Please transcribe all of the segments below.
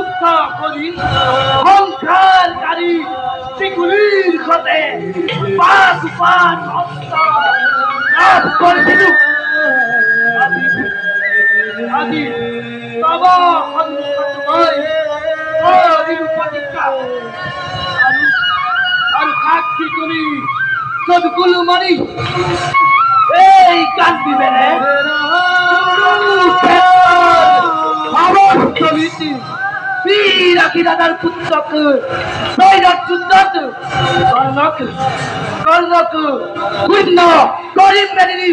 যুদ্ধ করি সংসারকারী সেগুলির ঘটে পাঁচ পাঁচ লাভ করেছিল আজি তব সন্মুখত প্রতীক্ষা আর সাক্ষী তুমি সদগুলো মারি এই কান্দি বেড়ে রাখি দাদার পুত্রক নৈরাট যুদ্ধত কর্ণক কর্ণক শূন্য গরিব মেদিনী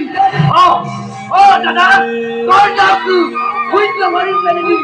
ও দাদা কর্ণক শূন্য গরিব মেদিনী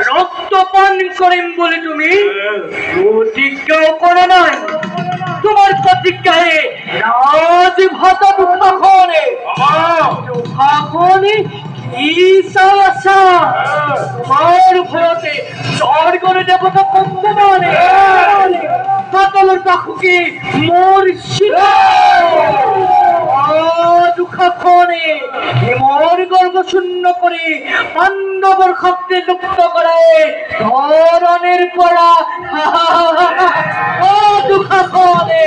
রক্তপান করিম বলে তুমি প্রতিজ্ঞাও করো নাই তোমার প্রতিজ্ঞায় রাজ ভাতা দুঃখাখনে তোমার ভয়তে স্বর্গের দেবতা কম্পমানে পাতালের পাখুকে মোর দুঃখাখনে মোর গর্ব শূন্য করে পাণ্ডবর খাদ্যে যুক্ত করে ধরনের পড়া দুঃখাখনে